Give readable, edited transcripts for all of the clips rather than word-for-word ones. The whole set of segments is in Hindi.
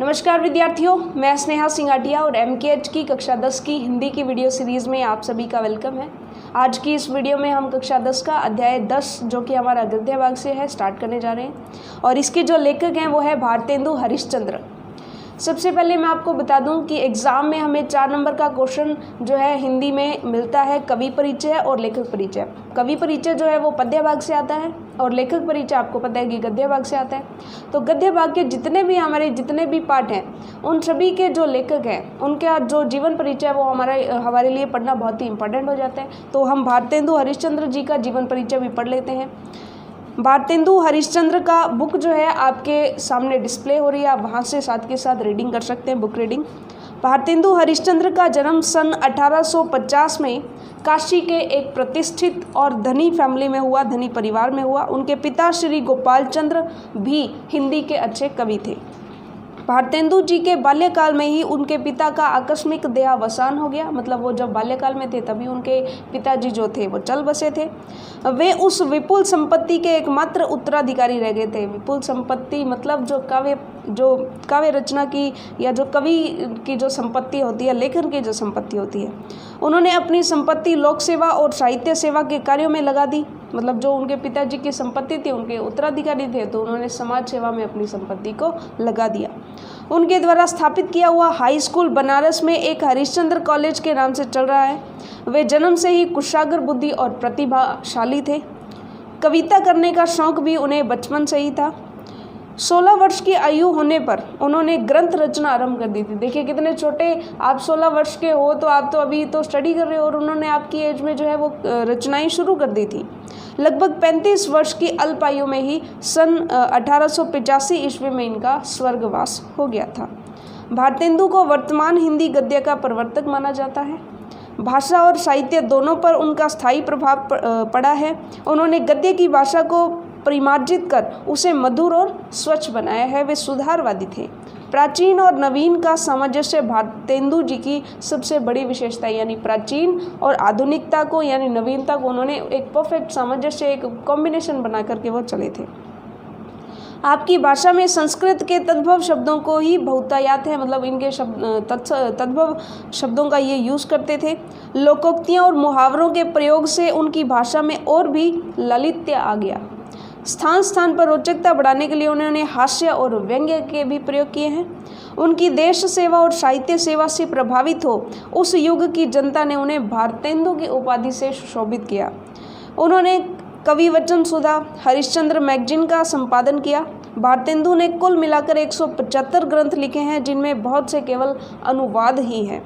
नमस्कार विद्यार्थियों, मैं स्नेहा सिंघाटिया और MKH की कक्षा 10 की हिंदी की वीडियो सीरीज़ में आप सभी का वेलकम है। आज की इस वीडियो में हम कक्षा 10 का अध्याय 10 जो कि हमारा गद्य भाग से है स्टार्ट करने जा रहे हैं और इसके जो लेखक हैं वो है भारतेंदु हरिश्चंद्र। सबसे पहले मैं आपको बता दूं कि एग्ज़ाम में हमें 4 नंबर का क्वेश्चन जो है हिंदी में मिलता है, कवि परिचय और लेखक परिचय। कवि परिचय जो है वो पद्य भाग से आता है और लेखक परिचय आपको पता है कि गद्य भाग से आता है। तो गद्य भाग के जितने भी पार्ट हैं उन सभी के जो लेखक हैं उनका जो जीवन परिचय वो हमारे लिए पढ़ना बहुत ही इंपॉर्टेंट हो जाता है। तो हम भारतेंदु हरिश्चंद्र जी का जीवन परिचय भी पढ़ लेते हैं। भारतेंदु हरिश्चंद्र का बुक जो है आपके सामने डिस्प्ले हो रही है, आप वहाँ से साथ के साथ रीडिंग कर सकते हैं, बुक रीडिंग। भारतेंदु हरिश्चंद्र का जन्म सन 1850 में काशी के एक प्रतिष्ठित और धनी फैमिली में हुआ, धनी परिवार में हुआ। उनके पिता श्री गोपाल चंद्र भी हिंदी के अच्छे कवि थे। भारतेंदु जी के बाल्यकाल में ही उनके पिता का आकस्मिक देहावसान हो गया, मतलब वो जब बाल्यकाल में थे तभी उनके पिताजी जो थे वो चल बसे थे। वे उस विपुल संपत्ति के एकमात्र उत्तराधिकारी रह गए थे। विपुल संपत्ति मतलब जो काव्य रचना की या जो कवि की जो संपत्ति होती है, लेखन की जो संपत्ति होती है, उन्होंने अपनी संपत्ति लोक सेवा और साहित्य सेवा के कार्यों में लगा दी। मतलब जो उनके पिताजी की संपत्ति थी, उनके उत्तराधिकारी थे, तो उन्होंने समाज सेवा में अपनी संपत्ति को लगा दिया। उनके द्वारा स्थापित किया हुआ हाई स्कूल बनारस में एक हरिश्चंद्र कॉलेज के नाम से चल रहा है। वे जन्म से ही कुशाग्र बुद्धि और प्रतिभाशाली थे। कविता करने का शौक भी उन्हें बचपन से ही था। 16 वर्ष की आयु होने पर उन्होंने ग्रंथ रचना आरंभ कर दी थी। देखिए कितने छोटे आप 16 वर्ष के हो, तो आप तो अभी तो स्टडी कर रहे हो और उन्होंने आपकी एज में जो है वो रचनाएं शुरू कर दी थी। लगभग 35 वर्ष की अल्प आयु में ही सन 1885 ईस्वी में इनका स्वर्गवास हो गया था। भारतेंदु को वर्तमान हिंदी गद्य का प्रवर्तक माना जाता है। भाषा और साहित्य दोनों पर उनका स्थायी प्रभाव पड़ा है। उन्होंने गद्य की भाषा को परिमार्जित कर उसे मधुर और स्वच्छ बनाया है। वे सुधारवादी थे। प्राचीन और नवीन का सामंजस्य भारतेंदु जी की सबसे बड़ी विशेषता, यानी प्राचीन और आधुनिकता को यानी नवीनता को उन्होंने एक परफेक्ट सामंजस्य, एक कॉम्बिनेशन बना करके वो चले थे। आपकी भाषा में संस्कृत के तद्भव शब्दों को ही बहुतायत है, मतलब इनके तद्भव शब्दों का ये यूज़ करते थे। लोकोक्तियों और मुहावरों के प्रयोग से उनकी भाषा में और भी ललित्य आ गया। स्थान स्थान पर रोचकता बढ़ाने के लिए उन्होंने हास्य और व्यंग्य के भी प्रयोग किए हैं। उनकी देश सेवा और साहित्य सेवा से प्रभावित हो उस युग की जनता ने उन्हें भारतेंदु की उपाधि से सुशोभित किया। उन्होंने कवि वचन सुधा हरिश्चंद्र मैगजीन का संपादन किया। भारतेंदु ने कुल मिलाकर 175 ग्रंथ लिखे हैं, जिनमें बहुत से केवल अनुवाद ही हैं।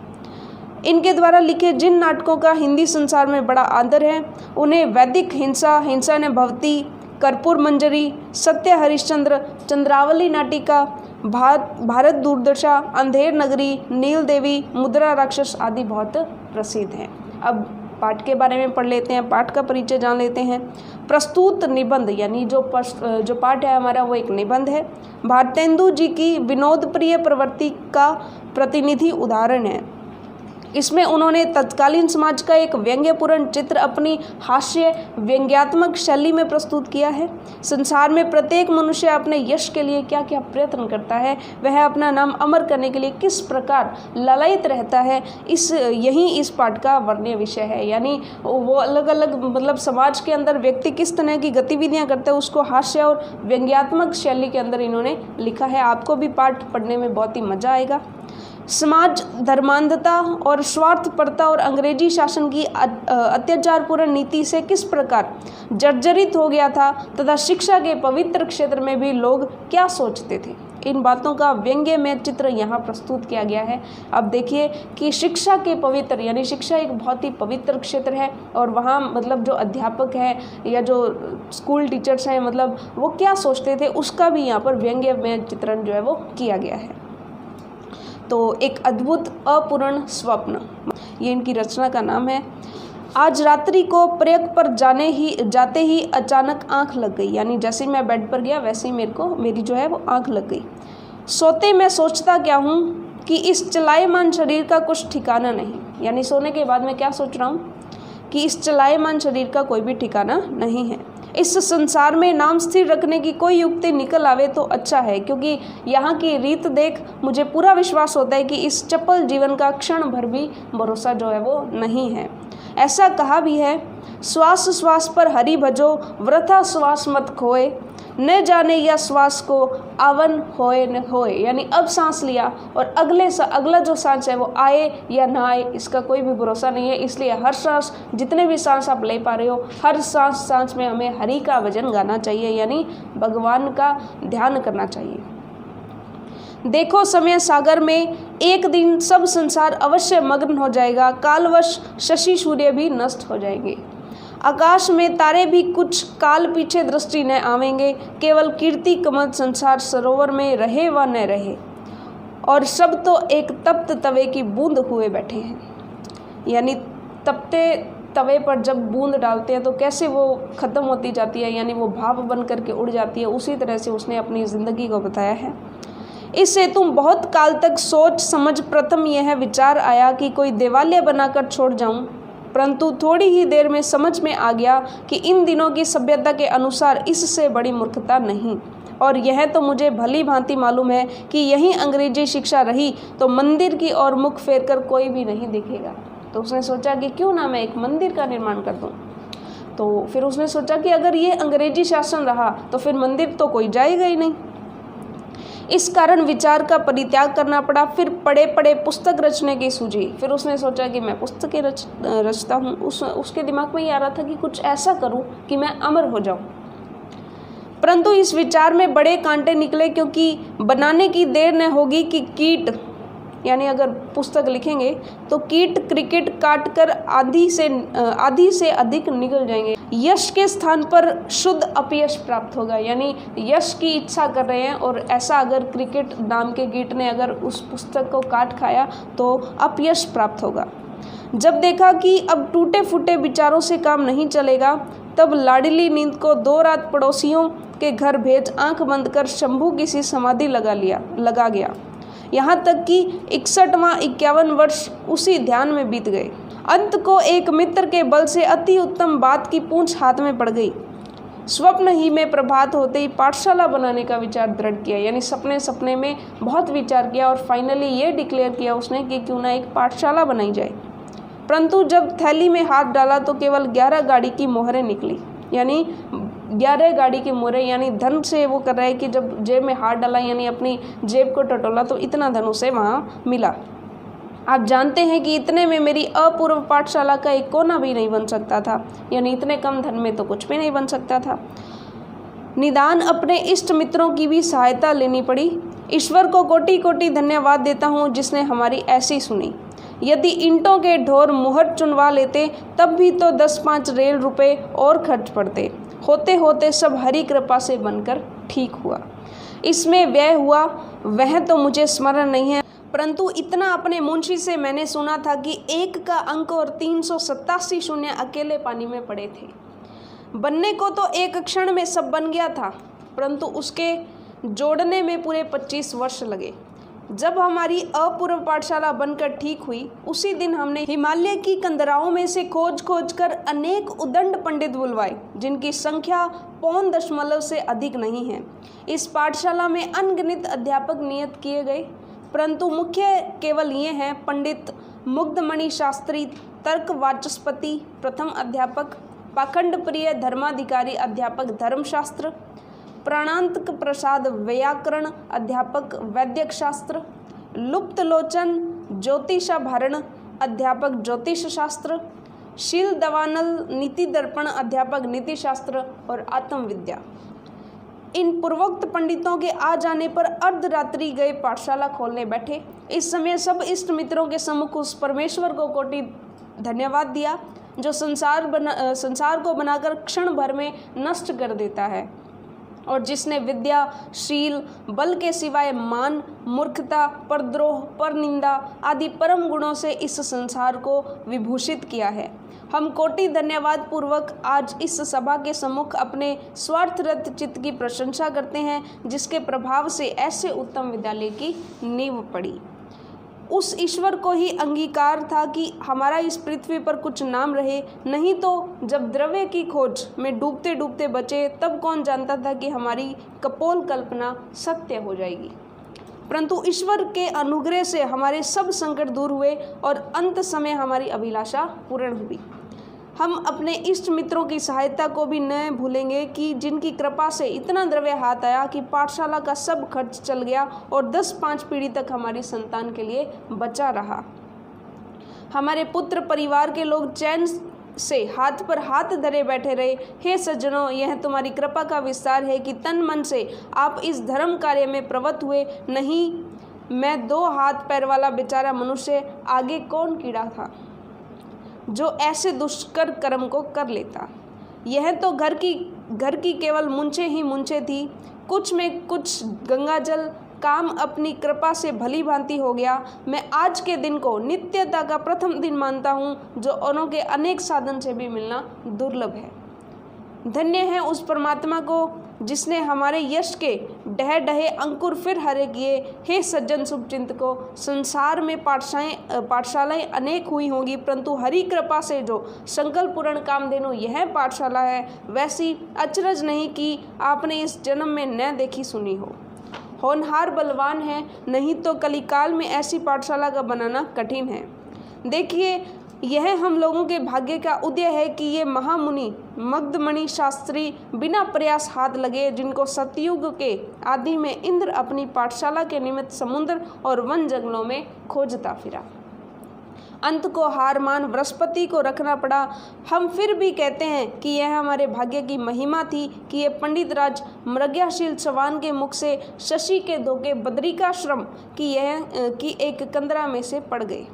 इनके द्वारा लिखे जिन नाटकों का हिंदी संसार में बड़ा आदर है उन्हें वैदिक हिंसा ने भवती, कर्पूर मंजरी, सत्य हरिश्चंद्र, चंद्रावली नाटिका, भारत दुर्दशा, अंधेर नगरी, नील देवी, मुद्रा राक्षस आदि बहुत प्रसिद्ध हैं। अब पाठ के बारे में पढ़ लेते हैं, पाठ का परिचय जान लेते हैं। प्रस्तुत निबंध, यानी जो पाठ है हमारा वो एक निबंध है। भारतेंदु जी की विनोद प्रिय प्रवृत्ति का प्रतिनिधि उदाहरण है। इसमें उन्होंने तत्कालीन समाज का एक व्यंग्यपूर्ण चित्र अपनी हास्य व्यंग्यात्मक शैली में प्रस्तुत किया है। संसार में प्रत्येक मनुष्य अपने यश के लिए क्या क्या प्रयत्न करता है, वह अपना नाम अमर करने के लिए किस प्रकार ललायित रहता है, यही इस पाठ का वर्ण्य विषय है। यानी वो अलग अलग मतलब समाज के अंदर व्यक्ति किस तरह की गतिविधियाँ करते हैं उसको हास्य और व्यंग्यात्मक शैली के अंदर इन्होंने लिखा है। आपको भी पाठ पढ़ने में बहुत ही मज़ा आएगा। समाज धर्मांधता और स्वार्थपरता और अंग्रेजी शासन की अत्याचारपूर्ण नीति से किस प्रकार जर्जरित हो गया था तथा शिक्षा के पवित्र क्षेत्र में भी लोग क्या सोचते थे, इन बातों का व्यंग्य में चित्र यहाँ प्रस्तुत किया गया है। अब देखिए कि शिक्षा के पवित्र, यानी शिक्षा एक बहुत ही पवित्र क्षेत्र है और वहाँ मतलब जो अध्यापक हैं या जो स्कूल टीचर्स हैं मतलब वो क्या सोचते थे उसका भी यहाँ पर व्यंग्य में चित्रण जो है वो किया गया है। तो एक अद्भुत अपूर्ण स्वप्न, ये इनकी रचना का नाम है। आज रात्रि को प्रयोग पर जाते ही अचानक आंख लग गई, यानी जैसे मैं बेड पर गया वैसे ही मेरी जो है वो आंख लग गई। सोते मैं सोचता क्या हूँ कि इस चलायमान शरीर का कुछ ठिकाना नहीं, यानी सोने के बाद मैं क्या सोच रहा हूँ कि इस चलायमान शरीर का कोई भी ठिकाना नहीं है। इस संसार में नाम स्थिर रखने की कोई युक्ति निकल आवे तो अच्छा है, क्योंकि यहाँ की रीत देख मुझे पूरा विश्वास होता है कि इस चपल जीवन का क्षण भर भी भरोसा जो है वो नहीं है। ऐसा कहा भी है, श्वास श्वास पर हरि भजो, वृथा श्वास मत खोए, न जाने या श्वास को आवन होए न होए। यानी अब सांस लिया और अगला जो सांस है वो आए या ना आए, इसका कोई भी भरोसा नहीं है। इसलिए हर सांस, जितने भी सांस आप ले पा रहे हो, हर सांस में हमें हरि का भजन गाना चाहिए, यानी भगवान का ध्यान करना चाहिए। देखो समय सागर में एक दिन सब संसार अवश्य मग्न हो जाएगा, कालवश शशि सूर्य भी नष्ट हो जाएंगे। आकाश में तारे भी कुछ काल पीछे दृष्टि न आवेंगे, केवल कीर्ति कमल संसार सरोवर में रहे व न रहे, और सब तो एक तप्त तवे की बूंद हुए बैठे हैं। यानी तपते तवे पर जब बूंद डालते हैं तो कैसे वो ख़त्म होती जाती है, यानी वो भाप बन करके उड़ जाती है, उसी तरह से उसने अपनी ज़िंदगी को बताया है। इससे तुम बहुत काल तक सोच समझ प्रथम यह विचार आया कि कोई देवालय बनाकर छोड़ जाऊं, परंतु थोड़ी ही देर में समझ में आ गया कि इन दिनों की सभ्यता के अनुसार इससे बड़ी मूर्खता नहीं। और यह तो मुझे भली भांति मालूम है कि यही अंग्रेजी शिक्षा रही तो मंदिर की ओर मुख फेर कर कोई भी नहीं दिखेगा। तो उसने सोचा कि क्यों ना मैं एक मंदिर का निर्माण कर दूं। तो फिर उसने सोचा कि अगर ये अंग्रेजी शासन रहा तो फिर मंदिर तो कोई जाएगा ही नहीं। इस कारण विचार का परित्याग करना पड़ा। फिर पढ़े पढ़े पुस्तक रचने की सूझी। फिर उसने सोचा कि मैं पुस्तकें रचता हूँ। उसके दिमाग में ये आ रहा था कि कुछ ऐसा करूँ कि मैं अमर हो जाऊँ। परंतु इस विचार में बड़े कांटे निकले, क्योंकि बनाने की देर न होगी कि कीट, यानी अगर पुस्तक लिखेंगे तो कीट क्रिकेट काट कर आधी से अधिक निकल जाएंगे। यश के स्थान पर शुद्ध अपयश प्राप्त होगा। यानी यश की इच्छा कर रहे हैं और ऐसा अगर क्रिकेट नाम के कीट ने अगर उस पुस्तक को काट खाया तो अपयश प्राप्त होगा। जब देखा कि अब टूटे फूटे विचारों से काम नहीं चलेगा, तब लाडली नींद को 2 रात पड़ोसियों के घर भेज आंख बंद कर शंभू की सी समाधि लगा गया। यहाँ तक कि 61वां 51 वर्ष उसी ध्यान में बीत गए। अंत को एक मित्र के बल से अति उत्तम बात की पूंछ हाथ में पड़ गई। स्वप्न ही में प्रभात होते ही पाठशाला बनाने का विचार दृढ़ किया। यानी सपने में बहुत विचार किया और फाइनली ये डिक्लेयर किया उसने कि क्यों ना एक पाठशाला बनाई जाए। परंतु जब थैली में हाथ डाला तो केवल 11 गाड़ी की मोहरें निकली। यानी 11 गाड़ी के मोहरें, यानी धन से वो कर रहा है कि जब जेब में हाथ डाला यानी अपनी जेब को टटोला तो इतना धन उसे वहाँ मिला। आप जानते हैं कि इतने में मेरी अपूर्व पाठशाला का एक कोना भी नहीं बन सकता था। यानी इतने कम धन में तो कुछ भी नहीं बन सकता था। निदान अपने इष्ट मित्रों की भी सहायता लेनी पड़ी। ईश्वर को कोटि कोटि धन्यवाद देता हूँ जिसने हमारी ऐसी सुनी। यदि ईंटों के ढोर मुहर चुनवा लेते तब भी तो 10-5 रेल रुपए और खर्च पड़ते। होते होते सब हरि कृपा से बनकर ठीक हुआ। इसमें व्यय हुआ वह तो मुझे स्मरण नहीं है, परंतु इतना अपने मुंशी से मैंने सुना था कि 1 का अंक और 387 शून्य अकेले पानी में पड़े थे। बनने को तो एक क्षण में सब बन गया था, परंतु उसके जोड़ने में पूरे 25 वर्ष लगे। जब हमारी अपूर्व पाठशाला बनकर ठीक हुई, उसी दिन हमने हिमालय की कंदराओं में से खोज कर अनेक उदंड पंडित बुलवाए, जिनकी संख्या 0.5 से अधिक नहीं है। इस पाठशाला में अनगिनत अध्यापक नियत किए गए, परंतु मुख्य केवल ये हैं: पंडित मुग्धमणि शास्त्री तर्क वाचस्पति प्रथम अध्यापक, पाखंड प्रिय धर्माधिकारी अध्यापक धर्मशास्त्र, प्राणांतक प्रसाद व्याकरण अध्यापक वैद्यक शास्त्र, लुप्त लोचन ज्योतिषाभरण अध्यापक ज्योतिष शास्त्र, शील दवानल नीति दर्पण अध्यापक नीति शास्त्र और आत्मविद्या। इन पूर्वोक्त पंडितों के आ जाने पर अर्धरात्रि गए पाठशाला खोलने बैठे। इस समय सब इष्ट मित्रों के सम्मुख उस परमेश्वर को कोटि धन्यवाद दिया जो संसार को बनाकर क्षण भर में नष्ट कर देता है, और जिसने विद्या, शील, बल के सिवाय मान, मूर्खता, परद्रोह, परनिंदा आदि परम गुणों से इस संसार को विभूषित किया है। हम कोटि धन्यवाद पूर्वक आज इस सभा के सम्मुख अपने स्वार्थरत चित्त की प्रशंसा करते हैं, जिसके प्रभाव से ऐसे उत्तम विद्यालय की नींव पड़ी। उस ईश्वर को ही अंगीकार था कि हमारा इस पृथ्वी पर कुछ नाम रहे, नहीं तो जब द्रव्य की खोज में डूबते डूबते बचे तब कौन जानता था कि हमारी कपोल कल्पना सत्य हो जाएगी। परंतु ईश्वर के अनुग्रह से हमारे सब संकट दूर हुए और अंत समय हमारी अभिलाषा पूर्ण हुई। हम अपने इष्ट मित्रों की सहायता को भी न भूलेंगे कि जिनकी कृपा से इतना द्रव्य हाथ आया कि पाठशाला का सब खर्च चल गया और 10-5 पीढ़ी तक हमारी संतान के लिए बचा रहा। हमारे पुत्र परिवार के लोग चैन से हाथ पर हाथ धरे बैठे रहे। हे सज्जनों, यह तुम्हारी कृपा का विस्तार है कि तन मन से आप इस धर्म कार्य में प्रवृत्त हुए। नहीं, मैं 2 हाथ पैर वाला बेचारा मनुष्य, आगे कौन कीड़ा था जो ऐसे दुष्कर कर्म को कर लेता। यह तो घर की केवल मुंचे ही मुंचे थी। कुछ में कुछ गंगाजल काम अपनी कृपा से भली भांति हो गया। मैं आज के दिन को नित्यता का प्रथम दिन मानता हूँ, जो औरों के अनेक साधन से भी मिलना दुर्लभ है। धन्य है उस परमात्मा को जिसने हमारे यश के डहे डहे अंकुर फिर हरे किए। हे सज्जन शुभचिंतकों, संसार में पाठशालाएं अनेक हुई होंगी, परंतु हरि कृपा से जो संकल्प पूर्ण कामधेनु यह पाठशाला है, वैसी अचरज नहीं कि आपने इस जन्म में न देखी सुनी हो। होनहार बलवान है, नहीं तो कलिकाल में ऐसी पाठशाला का बनाना कठिन है। देखिए, यह हम लोगों के भाग्य का उदय है कि ये महामुनि मगधमणि शास्त्री बिना प्रयास हाथ लगे, जिनको सतयुग के आदि में इंद्र अपनी पाठशाला के निमित्त समुद्र और वन जंगलों में खोजता फिरा। अंत को हार मान बृहस्पति को रखना पड़ा। हम फिर भी कहते हैं कि यह हमारे भाग्य की महिमा थी कि ये पंडित राज मृग्याशील चौहान के मुख से शशि के धोखे बद्रिकाश्रम की एक कंदरा में से पड़ गए।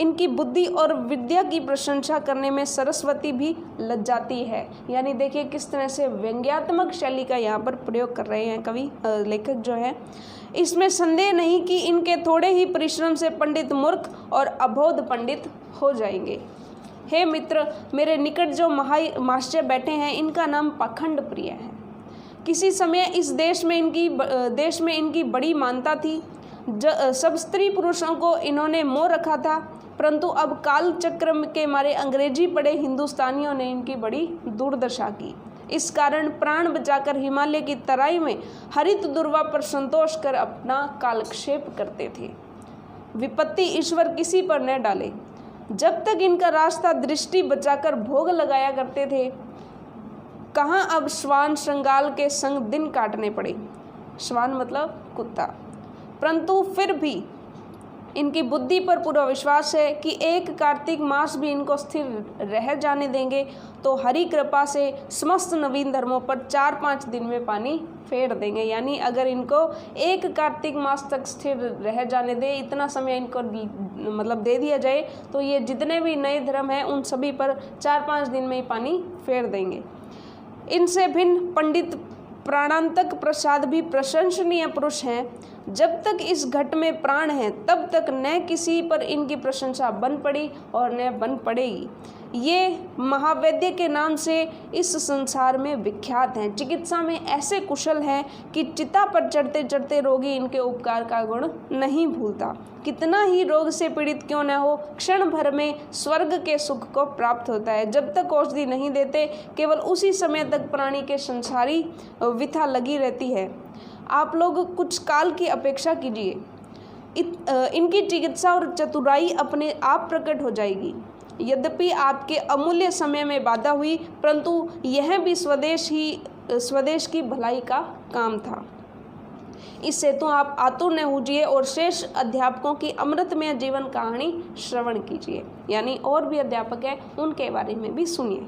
इनकी बुद्धि और विद्या की प्रशंसा करने में सरस्वती भी लज्जाती है। यानी देखिए किस तरह से व्यंग्यात्मक शैली का यहाँ पर प्रयोग कर रहे हैं कवि लेखक जो है। इसमें संदेह नहीं कि इनके थोड़े ही परिश्रम से पंडित मूर्ख और अबोध पंडित हो जाएंगे। हे मित्र, मेरे निकट जो महाशय बैठे हैं, इनका नाम पाखंड प्रिय है। किसी समय इस देश में इनकी बड़ी मानता थी। सब स्त्री पुरुषों को इन्होंने मोह रखा था, परंतु अब काल चक्र के मारे अंग्रेजी पढ़े हिंदुस्तानियों ने इनकी बड़ी दुर्दशा की। इस कारण प्राण बचाकर हिमालय की तराई में हरित दुर्वा पर संतोष कर अपना कालक्षेप करते थे। विपत्ति ईश्वर किसी पर न डाले। जब तक इनका रास्ता दृष्टि बचाकर भोग लगाया करते थे, कहाँ अब श्वान श्रृंगाल के संग दिन काटने पड़े। श्वान मतलब कुत्ता। परंतु फिर भी इनकी बुद्धि पर पूरा विश्वास है कि एक कार्तिक मास भी इनको स्थिर रह जाने देंगे तो हरि कृपा से समस्त नवीन धर्मों पर 4-5 दिन में पानी फेर देंगे। यानी अगर इनको एक कार्तिक मास तक स्थिर रह जाने दे, इतना समय इनको मतलब दे दिया जाए, तो ये जितने भी नए धर्म हैं उन सभी पर 4-5 दिन में ही पानी फेर देंगे। इनसे भिन्न पंडित प्राणांतक प्रसाद भी प्रशंसनीय पुरुष हैं। जब तक इस घट में प्राण है तब तक न किसी पर इनकी प्रशंसा बन पड़ी और न बन पड़ेगी। ये महावैद्य के नाम से इस संसार में विख्यात हैं। चिकित्सा में ऐसे कुशल हैं कि चिता पर चढ़ते चढ़ते रोगी इनके उपकार का गुण नहीं भूलता। कितना ही रोग से पीड़ित क्यों न हो, क्षण भर में स्वर्ग के सुख को प्राप्त होता है। जब तक औषधि नहीं देते, केवल उसी समय तक प्राणी के संसारी व्यथा लगी रहती है। आप लोग कुछ काल की अपेक्षा कीजिए, इनकी चिकित्सा और चतुराई अपने आप प्रकट हो जाएगी। यद्यपि आपके अमूल्य समय में बाधा हुई, परंतु यह भी स्वदेश की भलाई का काम था। इससे तो आप आतुर न होजिए और शेष अध्यापकों की अमृतमय जीवन कहानी श्रवण कीजिए। यानी और भी अध्यापक हैं, उनके बारे में भी सुनिए।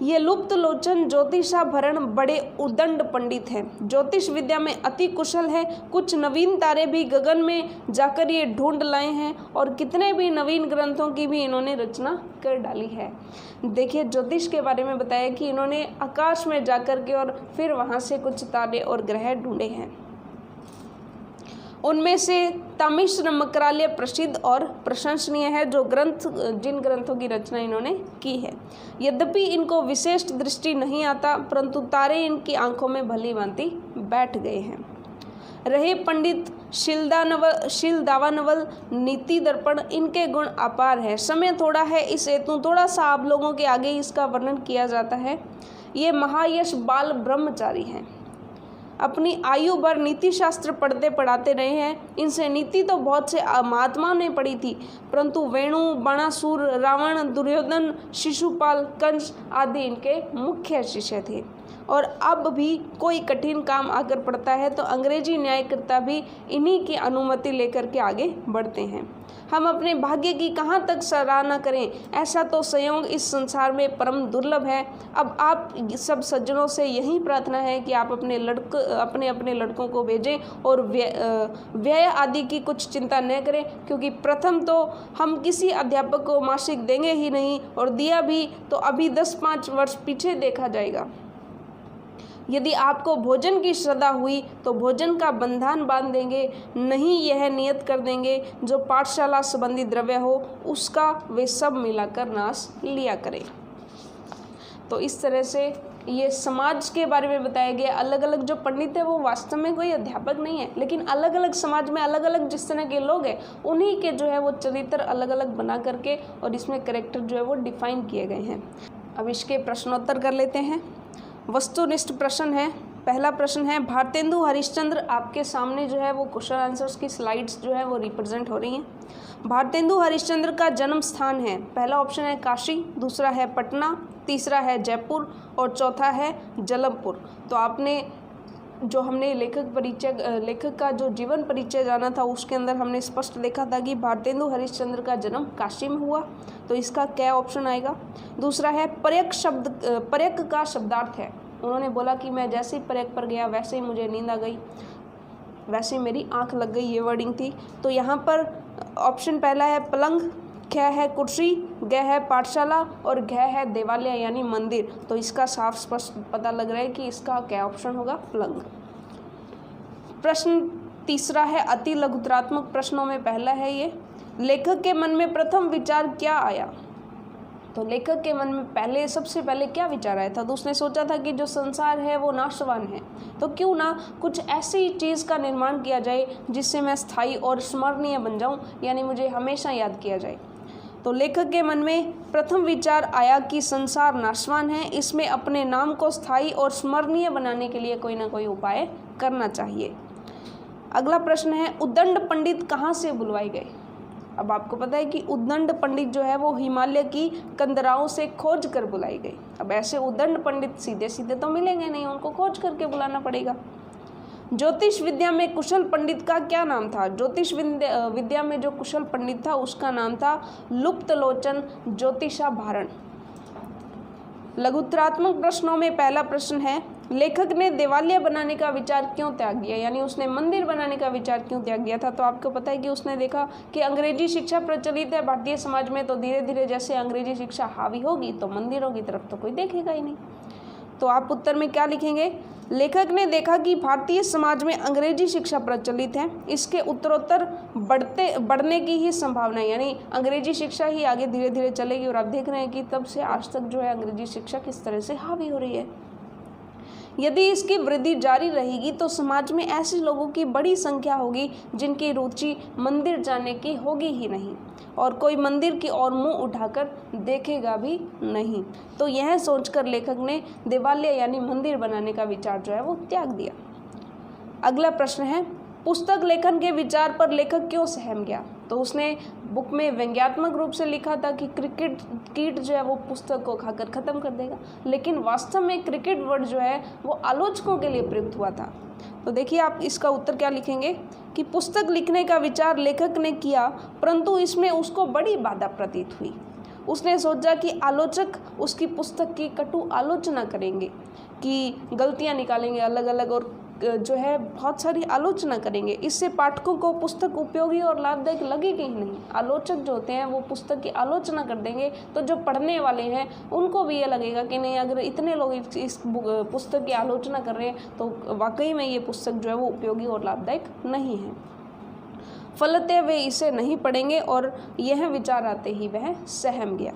ये लुप्त लोचन ज्योतिषाभरण बड़े उदंड पंडित हैं। ज्योतिष विद्या में अति कुशल है। कुछ नवीन तारे भी गगन में जाकर ये ढूंढ लाए हैं और कितने भी नवीन ग्रंथों की भी इन्होंने रचना कर डाली है। देखिए, ज्योतिष के बारे में बताया कि इन्होंने आकाश में जाकर के और फिर वहाँ से कुछ तारे और ग्रह ढूंढे हैं। उनमें से तमिश्र मकरालय प्रसिद्ध और प्रशंसनीय है, जिन ग्रंथों की रचना इन्होंने की है। यद्यपि इनको विशेष दृष्टि नहीं आता, परंतु तारे इनकी आंखों में भली भांति बैठ गए हैं। रहे पंडित शील दावानवल, नीति दर्पण, इनके गुण अपार है। समय थोड़ा है, इस हेतु थोड़ा सा आप लोगों के आगे इसका वर्णन किया जाता है। ये महायश बाल ब्रह्मचारी हैं, अपनी आयु भर नीति शास्त्र पढ़ते पढ़ाते रहे हैं। इनसे नीति तो बहुत से महात्माओं ने पढ़ी थी, परंतु वेणु, बाणासुर, रावण, दुर्योधन, शिशुपाल, कंस आदि इनके मुख्य शिष्य थे। और अब भी कोई कठिन काम आकर पड़ता है तो अंग्रेजी न्यायकर्ता भी इन्हीं की अनुमति लेकर के आगे बढ़ते हैं। हम अपने भाग्य की कहाँ तक सराहना करें, ऐसा तो संयोग इस संसार में परम दुर्लभ है। अब आप सब सज्जनों से यही प्रार्थना है कि आप अपने लड़कों को भेजें और व्यय आदि की कुछ चिंता न करें, क्योंकि प्रथम तो हम किसी अध्यापक को मासिक देंगे ही नहीं, और दिया भी तो अभी 10-5 वर्ष पीछे देखा जाएगा। यदि आपको भोजन की श्रद्धा हुई तो भोजन का बंधन बांध देंगे, नहीं यह नियत कर देंगे जो पाठशाला संबंधी द्रव्य हो उसका वे सब मिलाकर नाश लिया करें। तो इस तरह से ये समाज के बारे में बताया गया। अलग अलग जो पंडित है वो वास्तव में कोई अध्यापक नहीं है, लेकिन अलग अलग समाज में अलग अलग जिस तरह के लोग हैं उन्हीं के जो है वो चरित्र अलग अलग बना करके और इसमें कैरेक्टर जो है वो डिफाइन किए गए हैं। अब इसके प्रश्नोत्तर कर लेते हैं। वस्तुनिष्ठ प्रश्न है। पहला प्रश्न है, भारतेंदु हरिश्चंद्र, आपके सामने जो है वो क्वेश्चन आंसर्स की स्लाइड्स जो है वो रिप्रेजेंट हो रही हैं। भारतेंदु हरिश्चंद्र का जन्म स्थान है, पहला ऑप्शन है काशी, दूसरा है पटना, तीसरा है जयपुर और चौथा है जलमपुर। तो आपने जो हमने लेखक का जो जीवन परिचय जाना था उसके अंदर हमने स्पष्ट देखा था कि भारतेंदु हरिश्चंद्र का जन्म काशी में हुआ। तो इसका क्या ऑप्शन आएगा? दूसरा है पर्यक का शब्दार्थ है। उन्होंने बोला कि मैं जैसे ही पर्यक पर गया वैसे ही मुझे नींद आ गई, वैसे ही मेरी आंख लग गई, ये वर्डिंग थी। तो यहाँ पर ऑप्शन पहला है पलंग, ख है कुर्सी, ग है पाठशाला और घ है देवालय यानी मंदिर। तो इसका साफ स्पष्ट पता लग रहा है कि इसका क्या ऑप्शन होगा? पलंग। प्रश्न तीसरा है अति लघुतरात्मक प्रश्नों में पहला है ये, लेखक के मन में प्रथम विचार क्या आया? तो लेखक के मन में सबसे पहले क्या विचार आया था? तो उसने सोचा था कि जो संसार है वो नाशवान है, तो क्यों ना कुछ ऐसी चीज़ का निर्माण किया जाए जिससे मैं स्थायी और स्मरणीय बन जाऊं, यानी मुझे हमेशा याद किया जाए। तो लेखक के मन में प्रथम विचार आया कि संसार नाशवान है, इसमें अपने नाम को स्थायी और स्मरणीय बनाने के लिए कोई ना कोई उपाय करना चाहिए। अगला प्रश्न है, उद्दंड पंडित कहाँ से बुलवाए गए? अब आपको पता है कि उद्दंड पंडित जो है वो हिमालय की कंदराओं से खोज कर बुलाई गई। अब ऐसे उद्दंड पंडित सीधे सीधे तो मिलेंगे नहीं, उनको खोज करके बुलाना पड़ेगा। ज्योतिष विद्या में कुशल पंडित का क्या नाम था? ज्योतिष विद्या में जो कुशल पंडित था उसका नाम था लुप्तलोचन ज्योतिषाभारण। लघुतरात्मक प्रश्नों में पहला प्रश्न है, लेखक ने देवालय बनाने का विचार क्यों त्याग दिया, यानी उसने मंदिर बनाने का विचार क्यों त्याग दिया था? तो आपको पता है कि उसने देखा कि अंग्रेजी शिक्षा प्रचलित है भारतीय समाज में, तो धीरे धीरे जैसे अंग्रेजी शिक्षा हावी होगी तो मंदिरों की तरफ तो कोई देखेगा ही नहीं। तो आप उत्तर में क्या लिखेंगे? लेखक ने देखा कि भारतीय समाज में अंग्रेजी शिक्षा प्रचलित है, इसके उत्तरोत्तर बढ़ने की ही संभावना है, यानी अंग्रेजी शिक्षा ही आगे धीरे धीरे चलेगी। और आप देख रहे हैं कि तब से आज तक जो है अंग्रेजी शिक्षा किस तरह से हावी हो रही है। यदि इसकी वृद्धि जारी रहेगी तो समाज में ऐसे लोगों की बड़ी संख्या होगी जिनकी रुचि मंदिर जाने की होगी ही नहीं, और कोई मंदिर की ओर मुंह उठाकर देखेगा भी नहीं। तो यह सोचकर लेखक ने देवालय यानी मंदिर बनाने का विचार जो है वो त्याग दिया। अगला प्रश्न है, पुस्तक लेखन के विचार पर लेखक क्यों सहम गया? तो उसने बुक में व्यंग्यात्मक रूप से लिखा था कि कीट जो है वो पुस्तक को खाकर खत्म कर देगा, लेकिन वास्तव में क्रिकेट वर्ड जो है वो आलोचकों के लिए प्रयुक्त हुआ था। तो देखिए आप इसका उत्तर क्या लिखेंगे कि पुस्तक लिखने का विचार लेखक ने किया, परंतु इसमें उसको बड़ी बाधा प्रतीत हुई। उसने सोचा कि आलोचक उसकी पुस्तक की कटु आलोचना करेंगे, कि गलतियां निकालेंगे अलग अलग और जो है बहुत सारी आलोचना करेंगे, इससे पाठकों को पुस्तक उपयोगी और लाभदायक लगेगी ही नहीं। आलोचक जो होते हैं वो पुस्तक की आलोचना कर देंगे, तो जो पढ़ने वाले हैं उनको भी ये लगेगा कि नहीं, अगर इतने लोग इस पुस्तक की आलोचना कर रहे हैं तो वाकई में ये पुस्तक जो है वो उपयोगी और लाभदायक नहीं है। फलतः वे इसे नहीं पढ़ेंगे और यह विचार आते ही वह सहम गया।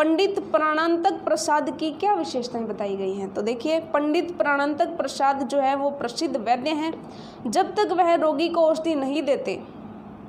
पंडित प्राणांतक प्रसाद की क्या विशेषताएं बताई गई हैं? तो देखिए, पंडित प्राणांतक प्रसाद जो है वो प्रसिद्ध वैद्य हैं। जब तक वह रोगी को औषधि नहीं देते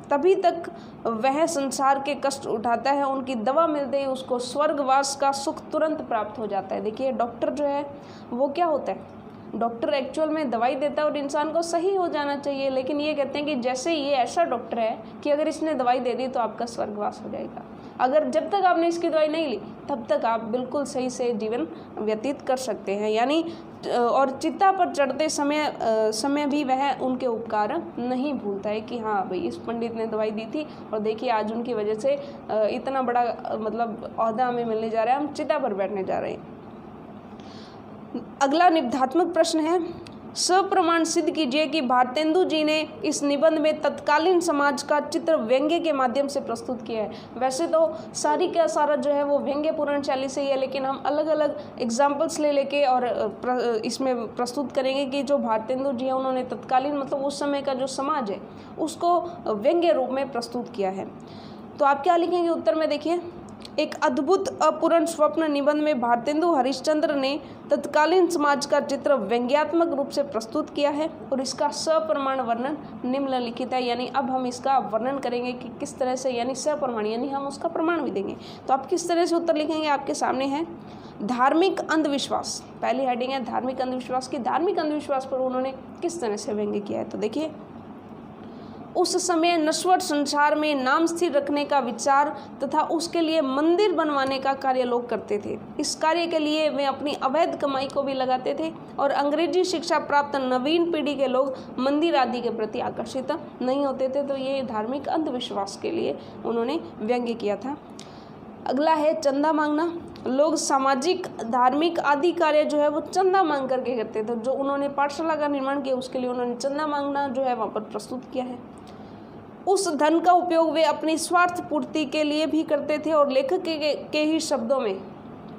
तभी तक वह संसार के कष्ट उठाता है। उनकी दवा मिलते ही उसको स्वर्गवास का सुख तुरंत प्राप्त हो जाता है। देखिए, डॉक्टर जो है वो क्या होता है, डॉक्टर एक्चुअल में दवाई देता है और इंसान को सही हो जाना चाहिए, लेकिन ये कहते हैं कि जैसे ये ऐसा डॉक्टर है कि अगर इसने दवाई दे दी तो आपका स्वर्गवास हो जाएगा। अगर जब तक आपने इसकी दवाई नहीं ली तब तक आप बिल्कुल सही से जीवन व्यतीत कर सकते हैं। यानी और चिता पर चढ़ते समय भी वह उनके उपकार नहीं भूलता है कि हाँ भाई, इस पंडित ने दवाई दी थी और देखिए आज उनकी वजह से इतना बड़ा मतलब ओहदा हमें मिलने जा रहा है, हम चिता पर बैठने जा रहे हैं। अगला निबंधात्मक प्रश्न है, सप्रमाण सिद्ध कीजिए कि भारतेंदु जी ने इस निबंध में तत्कालीन समाज का चित्र व्यंग्य के माध्यम से प्रस्तुत किया है। वैसे तो सारी का सारा जो है वो व्यंग्यपूर्ण शैली से ही है, लेकिन हम अलग अलग एग्जाम्पल्स ले लेके और इसमें प्रस्तुत करेंगे कि जो भारतेंदु जी है उन्होंने तत्कालीन मतलब उस समय का जो समाज है उसको व्यंग्य रूप में प्रस्तुत किया है। तो आप क्या लिखेंगे उत्तर में? देखिए, एक अद्भुत अपूर्ण स्वप्न निबंध में भारतेंदु हरिश्चंद्र ने तत्कालीन समाज का चित्र व्यंग्यात्मक रूप से प्रस्तुत किया है और इसका सप्रमाण वर्णन निम्नलिखित है। यानी अब हम इसका वर्णन करेंगे कि किस तरह से, यानी सप्रमाण यानी हम उसका प्रमाण भी देंगे। तो आप किस तरह से उत्तर लिखेंगे? आपके सामने है धार्मिक अंधविश्वास। पहली हेडिंग है धार्मिक अंधविश्वास की। धार्मिक अंधविश्वास पर उन्होंने किस तरह से व्यंग्य किया है? तो देखिए, उस समय नश्वर संसार में नाम स्थिर रखने का विचार तथा उसके लिए मंदिर बनवाने का कार्य लोग करते थे। इस कार्य के लिए वे अपनी अवैध कमाई को भी लगाते थे और अंग्रेजी शिक्षा प्राप्त नवीन पीढ़ी के लोग मंदिर आदि के प्रति आकर्षित नहीं होते थे। तो ये धार्मिक अंधविश्वास के लिए उन्होंने व्यंग्य किया था। अगला है चंदा मांगना। लोग सामाजिक धार्मिक आदि कार्य जो है वो चंदा मांग करके करते थे। जो उन्होंने पाठशाला का निर्माण किया उसके लिए उन्होंने चंदा मांगना जो है वहाँ पर प्रस्तुत किया है। उस धन का उपयोग वे अपनी स्वार्थ पूर्ति के लिए भी करते थे और लेखक के ही शब्दों में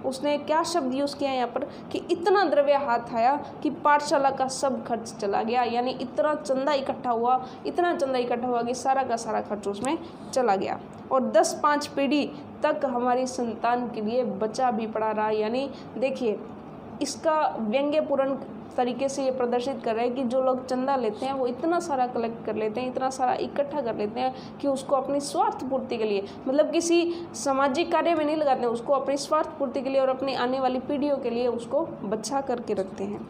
उसने क्या शब्द यूज़ किया है यहाँ पर कि इतना द्रव्य हाथ आया कि पाठशाला का सब खर्च चला गया। यानी इतना चंदा इकट्ठा हुआ कि सारा का सारा खर्च उसमें चला गया और 10-5 पीढ़ी तक हमारी संतान के लिए बचा भी पड़ा रहा। यानी देखिए, इसका व्यंग्यपूर्ण तरीके से ये प्रदर्शित कर रहे हैं कि जो लोग चंदा लेते हैं वो इतना सारा कलेक्ट कर लेते हैं, इतना सारा इकट्ठा कर लेते हैं कि उसको अपनी स्वार्थ पूर्ति के लिए, मतलब किसी सामाजिक कार्य में नहीं लगाते हैं, उसको अपनी स्वार्थ पूर्ति के लिए और अपनी आने वाली पीढ़ियों के लिए उसको बचा करके रखते हैं।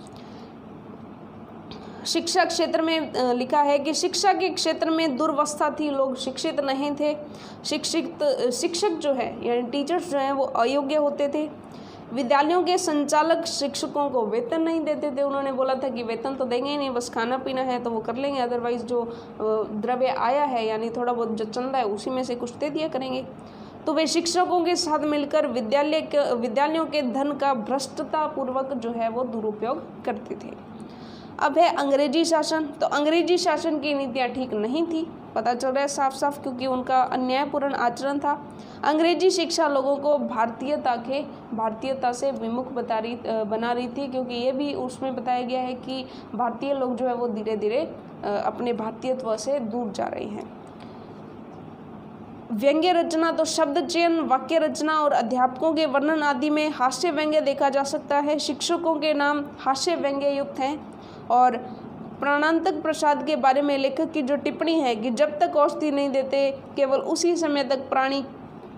शिक्षा क्षेत्र में लिखा है कि शिक्षा के क्षेत्र में दुर्वस्था थी, लोग शिक्षित नहीं थे। शिक्षक जो है यानी टीचर्स जो हैं वो अयोग्य होते थे। विद्यालयों के संचालक शिक्षकों को वेतन नहीं देते थे। उन्होंने बोला था कि वेतन तो देंगे ही नहीं, बस खाना पीना है तो वो कर लेंगे, अदरवाइज़ जो द्रव्य आया है यानी थोड़ा बहुत जो चंदा है उसी में से कुछ दे दिया करेंगे। तो वे शिक्षकों के साथ मिलकर विद्यालयों के धन का भ्रष्टतापूर्वक जो है वो दुरुपयोग करते थे। अब है अंग्रेजी शासन। तो अंग्रेजी शासन की नीतियाँ ठीक नहीं थी, पता चल रहा है साफ साफ, क्योंकि उनका अन्यायपूर्ण आचरण था। अंग्रेजी शिक्षा लोगों को भारतीयता से विमुख बना रही थी, क्योंकि ये भी उसमें बताया गया है कि भारतीय लोग जो है वो धीरे धीरे अपने भारतीयत्व से दूर जा रहे हैं। व्यंग्य रचना, तो शब्द चयन, वाक्य रचना और अध्यापकों के वर्णन आदि में हास्य व्यंग्य देखा जा सकता है। शिक्षकों के नाम हास्य व्यंग्य युक्त हैं। और प्राणांतक प्रसाद के बारे में लेखक की जो टिप्पणी है कि जब तक औषधि नहीं देते केवल उसी समय तक प्राणी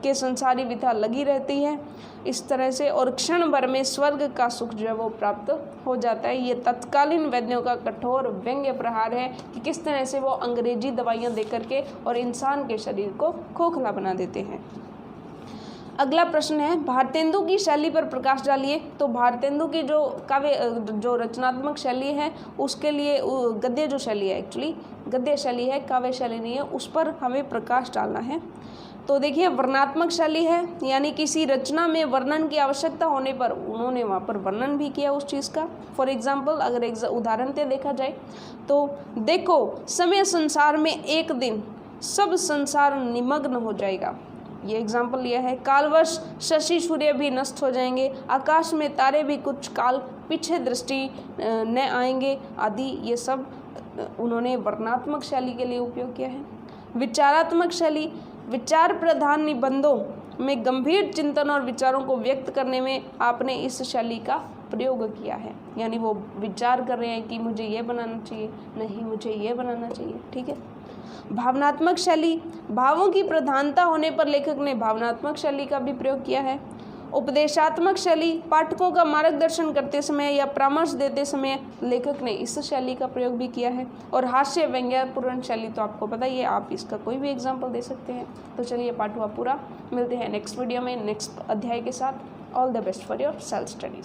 के संसारी विधा लगी रहती है, इस तरह से और क्षण भर में स्वर्ग का सुख जो है वो प्राप्त हो जाता है। ये तत्कालीन वैद्यों का कठोर व्यंग्य प्रहार है कि किस तरह से वो अंग्रेजी दवाइयाँ दे करके और इंसान के शरीर को खोखला बना देते हैं। अगला प्रश्न है भारतेंदु की शैली पर प्रकाश डालिए। तो भारतेंदु की जो रचनात्मक शैली है उसके लिए गद्य जो शैली है, एक्चुअली गद्य शैली है, काव्य शैली नहीं है, उस पर हमें प्रकाश डालना है। तो देखिए, वर्णनात्मक शैली है, यानी किसी रचना में वर्णन की आवश्यकता होने पर उन्होंने वहाँ पर वर्णन भी किया उस चीज़ का। फॉर एग्जाम्पल अगर उदाहरण से देखा जाए तो देखो, समय संसार में एक दिन सब संसार निमग्न हो जाएगा, ये एग्जाम्पल लिया है। कालवश शशि सूर्य भी नष्ट हो जाएंगे, आकाश में तारे भी कुछ काल पीछे दृष्टि न आएंगे आदि, ये सब उन्होंने वर्णनात्मक शैली के लिए उपयोग किया है। विचारात्मक शैली, विचार प्रधान निबंधों में गंभीर चिंतन और विचारों को व्यक्त करने में आपने इस शैली का प्रयोग किया है। यानी वो विचार कर रहे हैं कि मुझे ये बनाना चाहिए, नहीं मुझे ये बनाना चाहिए। ठीक है। भावनात्मक शैली, भावों की प्रधानता होने पर लेखक ने भावनात्मक शैली का भी प्रयोग किया है। उपदेशात्मक शैली, पाठकों का मार्गदर्शन करते समय या परामर्श देते समय लेखक ने इस शैली का प्रयोग भी किया है। और हास्य व्यंग्यपूर्ण शैली तो आपको पता ही है, आप इसका कोई भी एग्जाम्पल दे सकते हैं। तो चलिए पाठ हुआ पूरा, मिलते हैं नेक्स्ट वीडियो में नेक्स्ट अध्याय के साथ। All the best for your self studies.